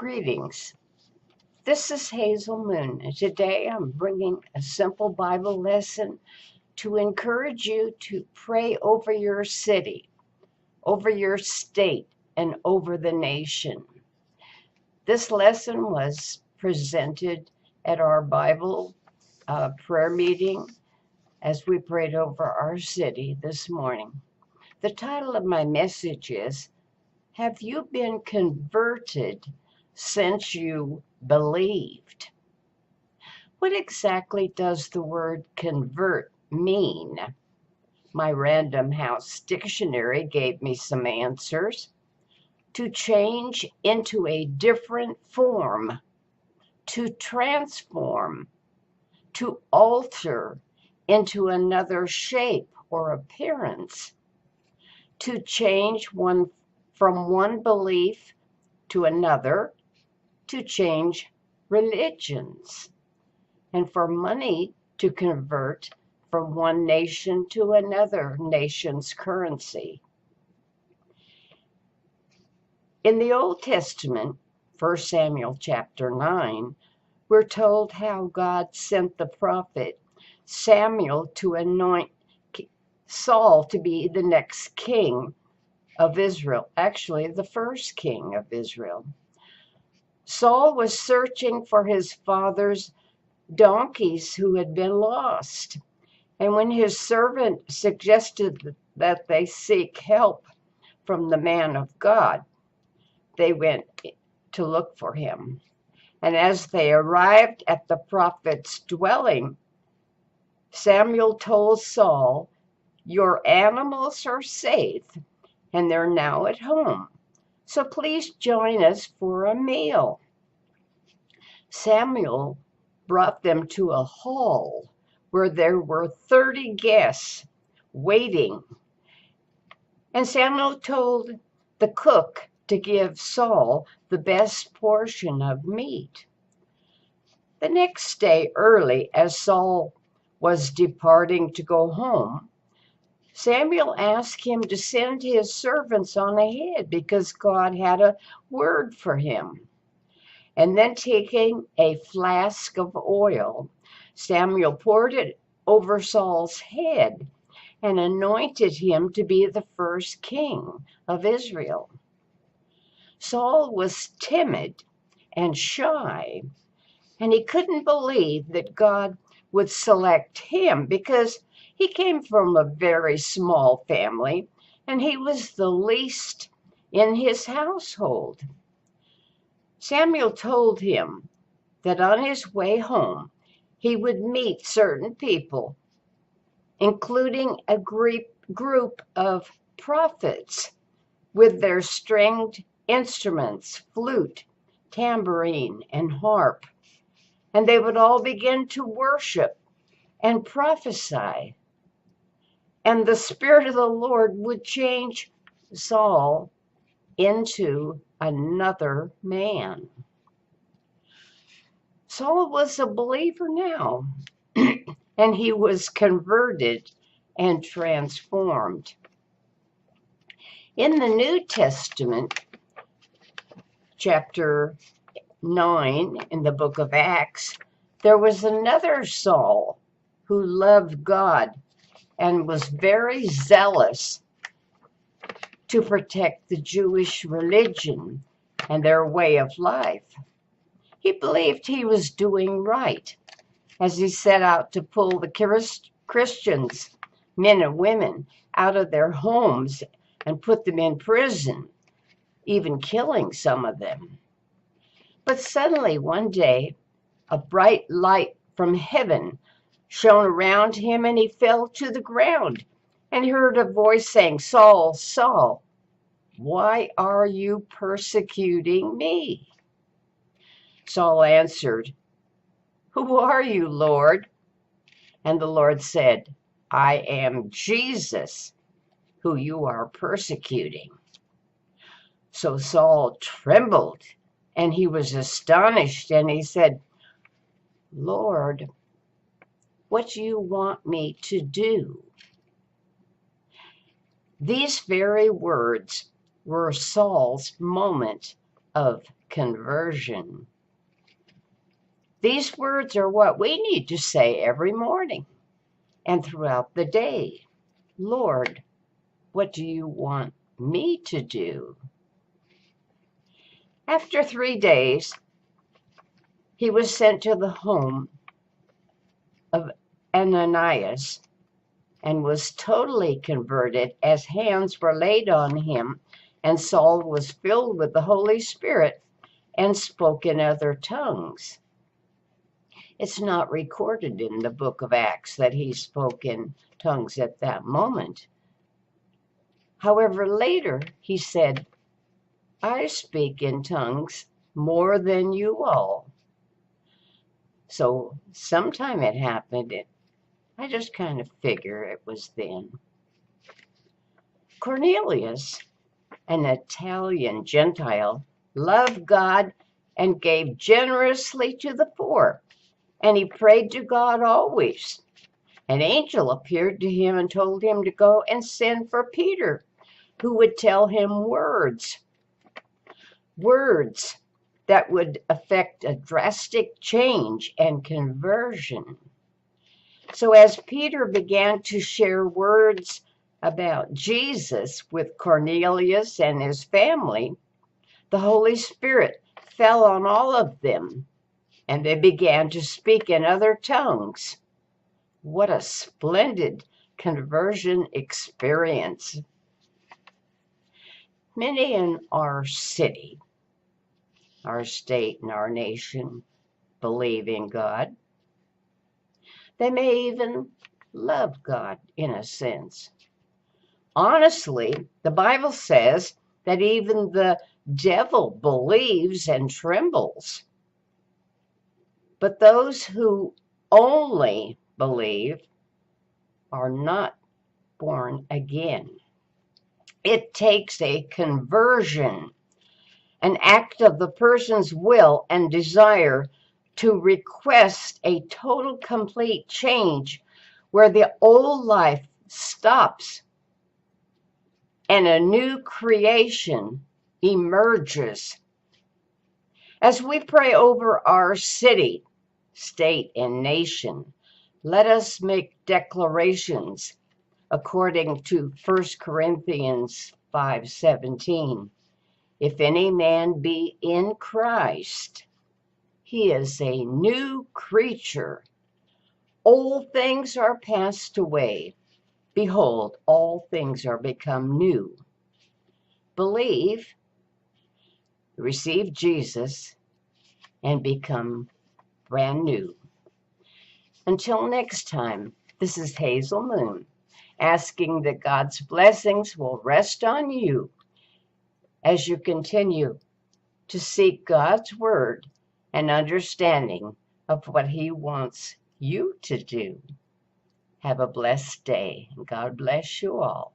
Greetings. This is Hazel Moon, and today I'm bringing a simple Bible lesson to encourage you to pray over your city, over your state, and over the nation. This lesson was presented at our Bible prayer meeting as we prayed over our city this morning. The title of my message is, Have You Been Converted Since You Believed? What exactly does the word convert mean? My Random House dictionary gave me some answers. To change into a different form, to transform, to alter into another shape or appearance, to change from one belief to another, to change religions, and for money to convert from one nation to another nation's currency. In the Old Testament, 1 Samuel chapter 9, we're told how God sent the prophet Samuel to anoint Saul to be the next king of Israel, actually the first king of Israel. Saul was searching for his father's donkeys who had been lost, and when his servant suggested that they seek help from the man of God, they went to look for him. And as they arrived at the prophet's dwelling, Samuel told Saul, "Your animals are safe, and they're now at home. So please join us for a meal." Samuel brought them to a hall where there were 30 guests waiting. And Samuel told the cook to give Saul the best portion of meat. The next day early, as Saul was departing to go home, Samuel asked him to send his servants on ahead because God had a word for him. And then taking a flask of oil, Samuel poured it over Saul's head and anointed him to be the first king of Israel. Saul was timid and shy, and he couldn't believe that God would select him because he came from a very small family and he was the least in his household. Samuel told him that on his way home, he would meet certain people, including a group of prophets with their stringed instruments, flute, tambourine, and harp, and they would all begin to worship and prophesy. And the Spirit of the Lord would change Saul into another man. Saul was a believer now, and he was converted and transformed. In the New Testament, chapter 9 in the book of Acts, there was another Saul who loved God and was very zealous to protect the Jewish religion and their way of life. He believed he was doing right as he set out to pull the Christians, men and women, out of their homes and put them in prison, even killing some of them. But suddenly one day, a bright light from heaven shone around him and he fell to the ground and heard a voice saying, "Saul, Saul, why are you persecuting me?" Saul answered, "Who are you, Lord?" And the Lord said, "I am Jesus, who you are persecuting." So Saul trembled and he was astonished and he said, "Lord, what do you want me to do?" These very words were Saul's moment of conversion. These words are what we need to say every morning and throughout the day. Lord, what do you want me to do? After 3 days, he was sent to the home of Ananias and was totally converted as hands were laid on him, and Saul was filled with the Holy Spirit and spoke in other tongues. It's not recorded in the book of Acts that he spoke in tongues at that moment. However, later he said, I speak in tongues more than you all. So sometime it happened. I just kind of figure it was then. Cornelius, an Italian Gentile, loved God and gave generously to the poor, and he prayed to God always. An angel appeared to him and told him to go and send for Peter, who would tell him words that would affect a drastic change and conversion. So as Peter began to share words about Jesus with Cornelius and his family, the Holy Spirit fell on all of them, and they began to speak in other tongues. What a splendid conversion experience. Many in our city, our state, and our nation believe in God. They may even love God in a sense. Honestly, the Bible says that even the devil believes and trembles. But those who only believe are not born again. It takes a conversion, an act of the person's will and desire to request a total, complete change where the old life stops and a new creation emerges. As we pray over our city, state, and nation, let us make declarations according to 1 Corinthians 5:17. If any man be in Christ, he is a new creature. Old things are passed away. Behold, all things are become new. Believe, receive Jesus, and become brand new. Until next time, this is Hazel Moon, asking that God's blessings will rest on you as you continue to seek God's word and understanding of what he wants you to do. Have a blessed day. God bless you all.